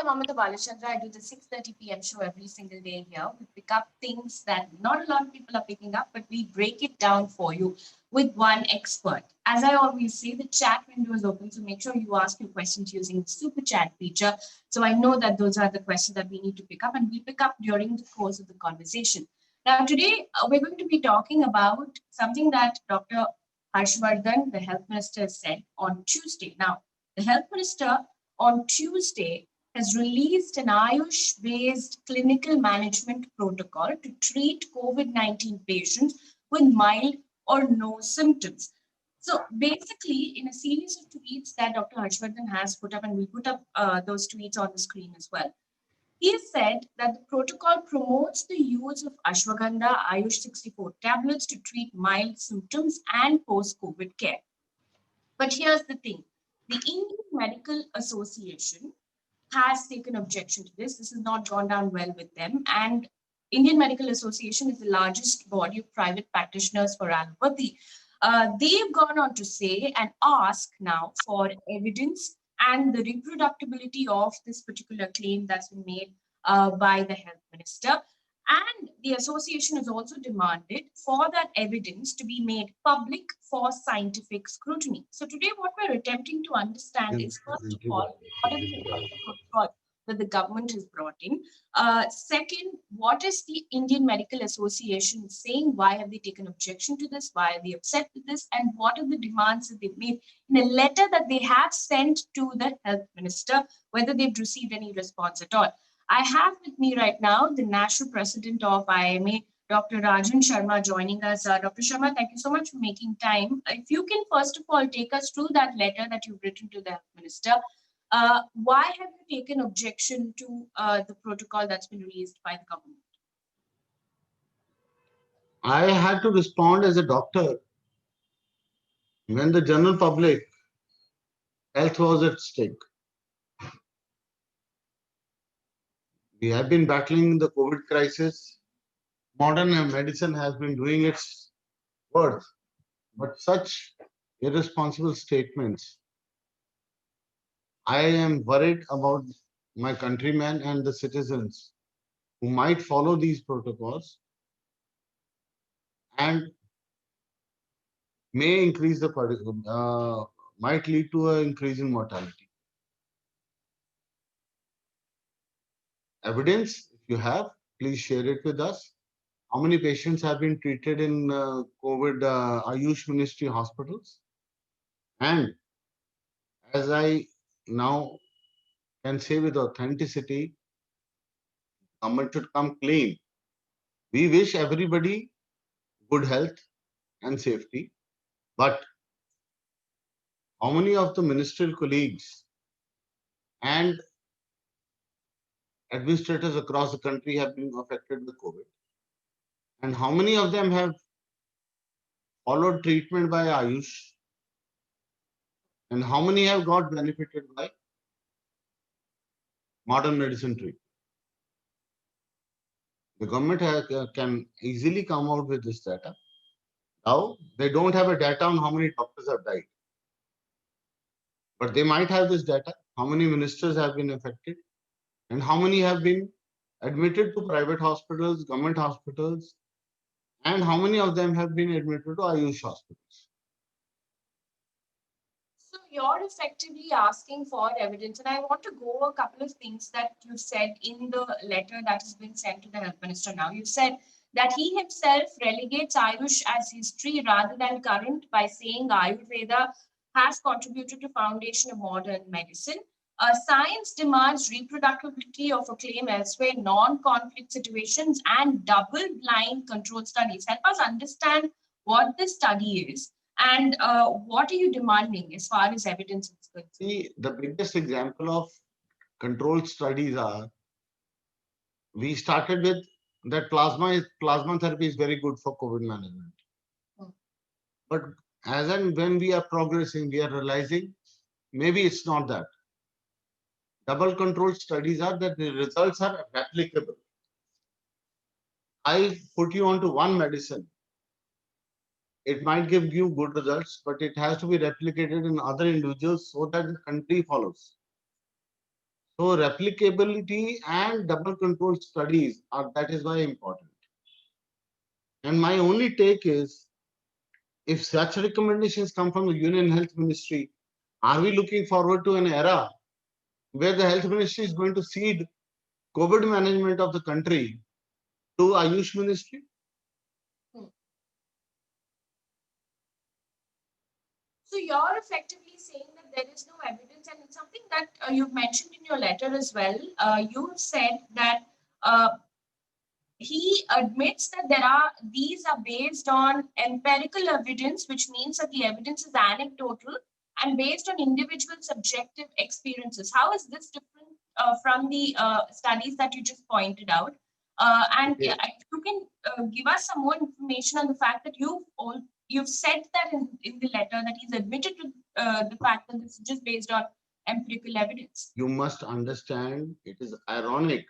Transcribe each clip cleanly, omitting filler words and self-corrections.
I'm Amitha Balachandra. I do the 6:30 p.m. show every single day here. We pick up things that not a lot of people are picking up, but we break it down for you with one expert. As I always say, the chat window is open, so make sure you ask your questions using the super chat feature. So I know that those are the questions that we need to pick up, and we pick up during the course of the conversation. Now, today we're going to be talking about something that Dr. Harshvardhan, the health minister, said on Tuesday. Now, the health minister on Tuesday has released an Ayush-based clinical management protocol to treat COVID-19 patients with mild or no symptoms. So basically, in a series of tweets that Dr. Harshvardhan has put up, and we'll put up those tweets on the screen as well, he said that the protocol promotes the use of ashwagandha Ayush 64 tablets to treat mild symptoms and post-COVID care. But here's the thing. The Indian Medical Association has taken objection to this. This has not gone down well with them. And Indian Medical Association is the largest body of private practitioners for allopathy. They've gone on to say and ask now for evidence and the reproducibility of this particular claim that's been made by the health minister. And the association has also demanded for that evidence to be made public for scientific scrutiny. So today what we're attempting to understand is, first of all, what is the protocol that the government has brought in? Second, what is the Indian Medical Association saying? Why have they taken objection to this? Why are they upset with this? And what are the demands that they've made in a letter that they have sent to the health minister, whether they've received any response at all? I have with me right now the National President of IMA, Dr. Rajan Sharma, joining us. Dr. Sharma, thank you so much for making time. If you can, first of all, take us through that letter that you've written to the health minister. Why have you taken objection to the protocol that's been released by the government? I had to respond as a doctor when the general public health was at stake. We have been battling the COVID crisis. Modern medicine has been doing its worth, but such irresponsible statements, I am worried about my countrymen and the citizens who might follow these protocols and may increase might lead to an increase in mortality. Evidence, if you have, please share it with us. How many patients have been treated in COVID Ayush Ministry hospitals? And as I now can say with authenticity, government should come clean. We wish everybody good health and safety, but how many of the ministerial colleagues and administrators across the country have been affected with COVID? And how many of them have followed treatment by Ayush? And how many have got benefited by modern medicine treatment? The government can easily come out with this data. Now, they don't have a data on how many doctors have died. But they might have this data, how many ministers have been affected, and how many have been admitted to private hospitals, government hospitals, and how many of them have been admitted to Ayush hospitals. So you're effectively asking for evidence, and I want to go a couple of things that you said in the letter that has been sent to the health minister now. You said that he himself relegates Ayush as history rather than current by saying Ayurveda has contributed to foundation of modern medicine. Science demands reproducibility of a claim elsewhere, non-conflict situations, and double-blind controlled studies. Help us understand what this study is and what are you demanding as far as evidence is concerned? See, the biggest example of controlled studies are, we started with that plasma therapy is very good for COVID management. But as and when we are progressing, we are realizing maybe it's not that. Double controlled studies are that the results are replicable. I put you onto one medicine. It might give you good results, but it has to be replicated in other individuals so that the country follows. So replicability and double control studies are that is why important. And my only take is, if such recommendations come from the Union Health Ministry, are we looking forward to an era where the Health Ministry is going to cede COVID management of the country to Ayush Ministry? Hmm. So you're effectively saying that there is no evidence, and it's something that you've mentioned in your letter as well. You said that he admits that these are based on empirical evidence, which means that the evidence is anecdotal and based on individual subjective experiences. How is this different from the studies that you just pointed out? Okay. If you can give us some more information on the fact that you've said that in the letter that he's admitted to the fact that this is just based on empirical evidence. You must understand, it is ironic.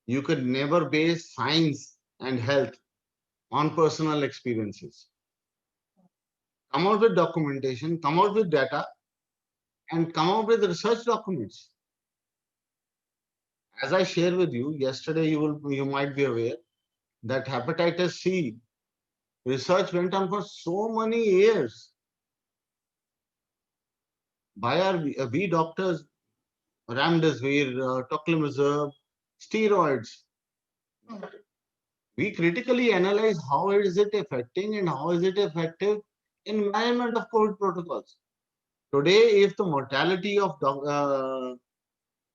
You could never base science and health on personal experiences. Come out with documentation, come out with data, and come out with research documents. As I shared with you yesterday, you might be aware that hepatitis C research went on for so many years by we doctors, remdesivir, tocilizumab, steroids. Hmm. We critically analyze how is it affecting and how is it effective in management of COVID protocols. Today, if the mortality of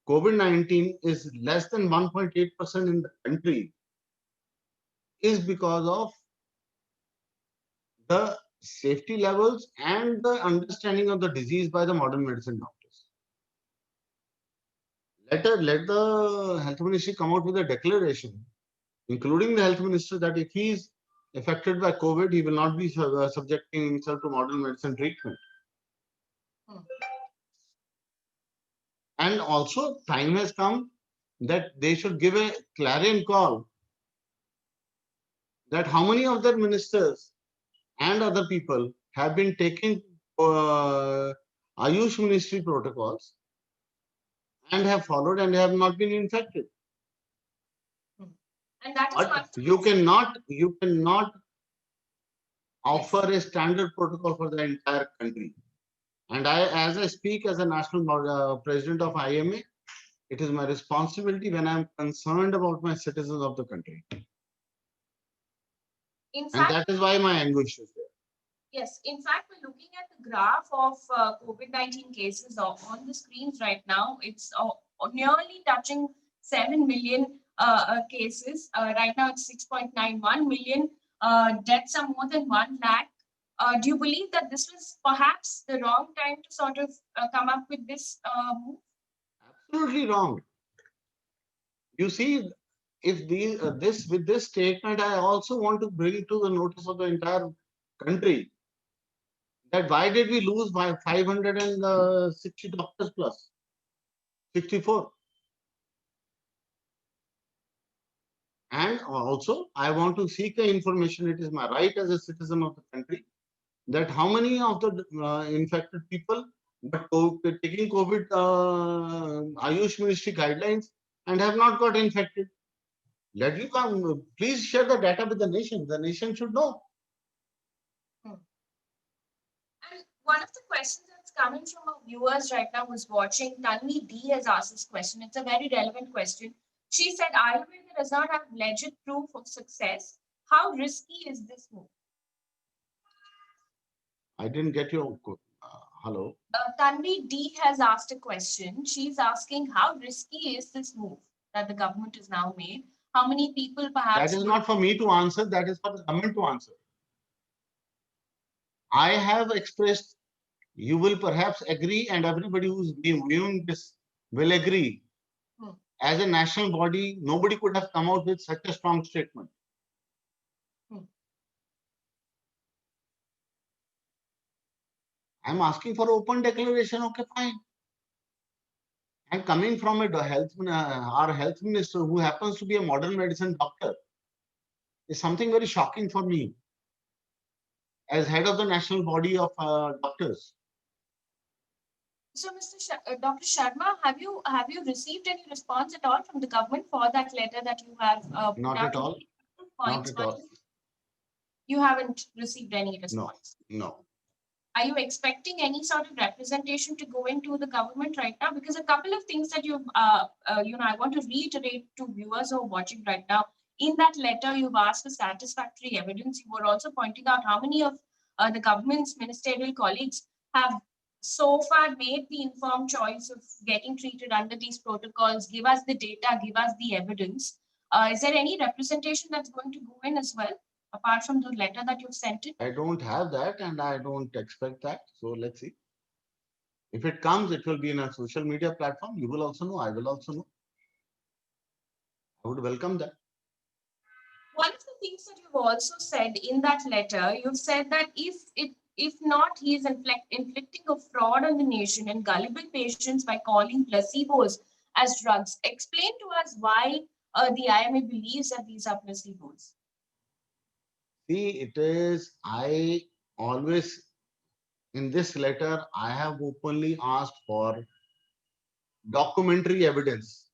COVID-19 is less than 1.8% in the country, is because of the safety levels and the understanding of the disease by the modern medicine doctors. Let the health ministry come out with a declaration, including the health minister, that if he is affected by COVID, he will not be subjecting himself to modern medicine treatment. Hmm. And also, time has come that they should give a clarion call that how many of their ministers and other people have been taking Ayush ministry protocols and have followed and have not been infected. Hmm. And that is one But of the reasons. you cannot Yes. offer a standard protocol for the entire country. And as I speak as a national president of IMA, it is my responsibility when I am concerned about my citizens of the country. In And fact, that is why my anguish is there. yes, in fact, we're looking at the graph of COVID-19 cases on the screens right now. It's nearly touching 7 million cases. Right now, it's 6.91 million. Deaths are more than 1 lakh. Do you believe that this was perhaps the wrong time to sort of come up with this move? Absolutely wrong. You see, if this with this statement, I also want to bring to the notice of the entire country that why did we lose by 560 doctors plus 64? And also, I want to seek the information. It is my right as a citizen of the country that how many of the infected people but taking COVID Ayush Ministry guidelines and have not got infected. Let you come. Please share the data with the nation. The nation should know. Hmm. And one of the questions that's coming from our viewers right now who's watching, Tanvi D has asked this question. It's a very relevant question. She said, Ayurveda does not have legit proof of success. How risky is this move? I didn't get your hello. Tanvi D has asked a question. She's asking, how risky is this move that the government has now made? How many people That perhaps is will... not for me to answer. That is for the government to answer. I have expressed. You will perhaps agree, and everybody who's been viewing this will agree. Hmm. As a national body, nobody could have come out with such a strong statement. Hmm. I'm asking for open declaration. Okay, fine. And coming from our health minister, who happens to be a modern medicine doctor, is something very shocking for me as head of the national body of doctors. So, Dr. Sharma, have you received any response at all from the government for that letter that you have put Not out at in all. Not points? at all. You haven't received any No, response. no. Are you expecting any sort of representation to go into the government right now? Because a couple of things that I want to reiterate to viewers who are watching right now. In that letter, you've asked for satisfactory evidence. You were also pointing out how many of the government's ministerial colleagues have so far made the informed choice of getting treated under these protocols. Give us the data, give us the evidence. Is there any representation that's going to go in as well, apart from the letter that you've sent in? I don't have that and I don't expect that. So let's see. If it comes, it will be in a social media platform. You will also know. I will also know. I would welcome that. One of the things that you've also said in that letter, you've said that if not, he is inflicting a fraud on the nation and gullible patients by calling placebos as drugs. Explain to us why the IMA believes that these are placebos. See, it is, I always, in this letter, I have openly asked for documentary evidence,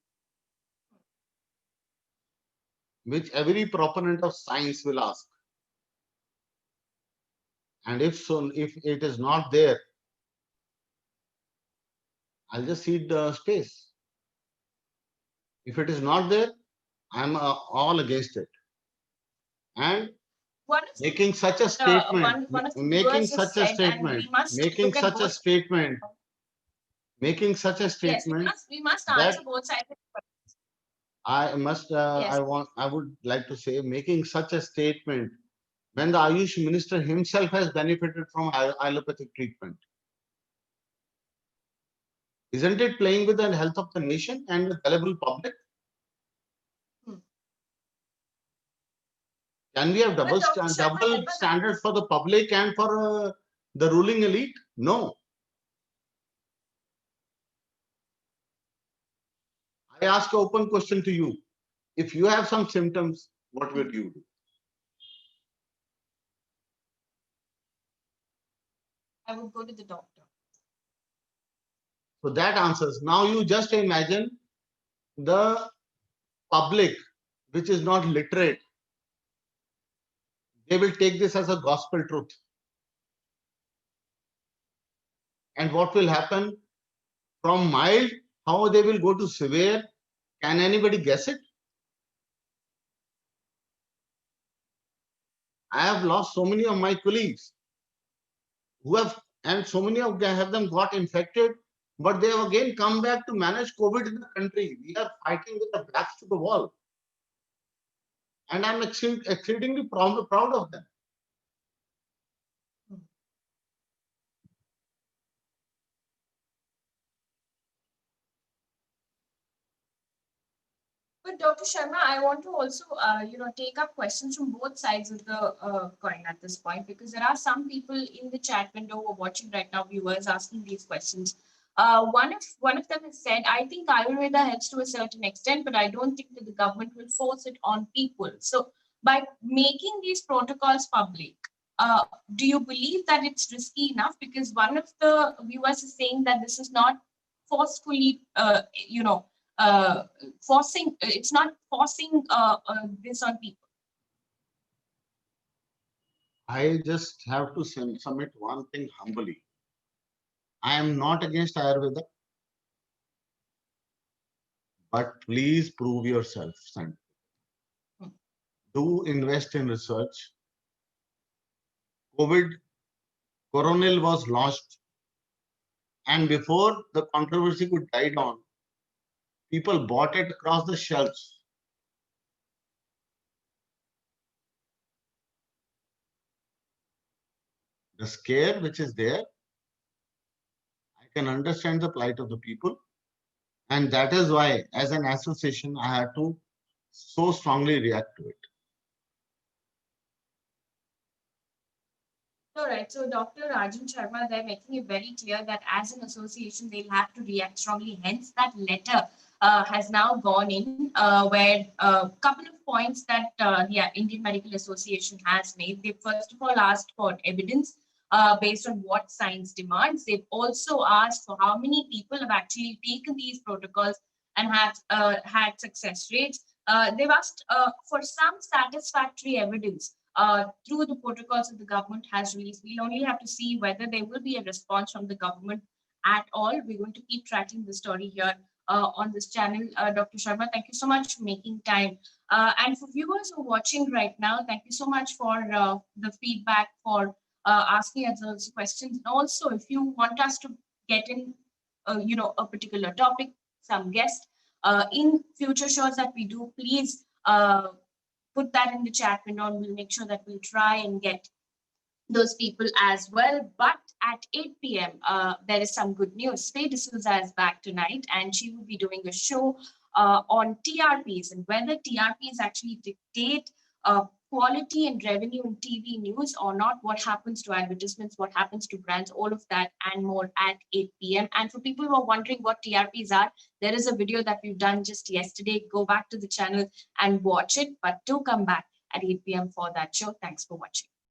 which every proponent of science will ask. And if so, if it is not there, I'll just cede the space. If it is not there, I'm all against it. And One of making such a statement, one of the making viewers has such a said, and we statement, must making look at such a both. statement, making such a Yes, statement we must that answer both sides. I Yes. want, I would like to say, making such a statement when the Ayush minister himself has benefited from allopathic treatment. Isn't it playing with the health of the nation and the gullible public? Hmm. Can we have But Dr. Sharma, double help us standards for the public and for the ruling elite? No. I ask an open question to you. If you have some symptoms, what will you do? I would go to the doctor. So that answers. Now you just imagine the public, which is not literate, they will take this as a gospel truth. And what will happen from mild, how they will go to severe? Can anybody guess it? I have lost so many of my colleagues who have, and so many of them have them got infected, but they have again come back to manage COVID in the country. We are fighting with the backs to the wall. And I'm exceedingly proud of them. But Dr. Sharma, I want to also, take up questions from both sides of the coin at this point, because there are some people in the chat window who are watching right now, viewers asking these questions. One of them has said, I think Ayurveda helps to a certain extent, but I don't think that the government will force it on people. So by making these protocols public, do you believe that it's risky enough? Because one of the viewers is saying that this is not forcefully, uh, it's not forcing this on people. I just have to submit one thing humbly. I am not against Ayurveda, but please prove yourself. Son. Do invest in research. COVID coronal was launched, and before the controversy could die down, people bought it across the shelves. The scare which is there, I can understand the plight of the people. And that is why, as an association, I had to so strongly react to it. All right. So Dr. Rajan Sharma, they're making it very clear that as an association, they'll have to react strongly. Hence, that letter has now gone in, where a couple of points that the Indian Medical Association has made. They first of all asked for evidence based on what science demands. They've also asked for how many people have actually taken these protocols and had success rates. They've asked for some satisfactory evidence through the protocols that the government has released. We'll only have to see whether there will be a response from the government at all. We're going to keep tracking the story here on this channel. Dr. Sharma, thank you so much for making time. And for viewers who are watching right now, thank you so much for the feedback, for asking us those questions. And also, if you want us to get in, a particular topic, some guest in future shows that we do, please put that in the chat window, and we'll make sure that we'll try and get those people as well. But at 8 p.m., there is some good news. Faye D'Souza is back tonight, and she will be doing a show on TRPs and whether TRPs actually dictate quality and revenue in TV news or not, what happens to advertisements, what happens to brands, all of that and more at 8 p.m. And for people who are wondering what TRPs are, there is a video that we've done just yesterday. Go back to the channel and watch it, but do come back at 8 p.m. for that show. Thanks for watching.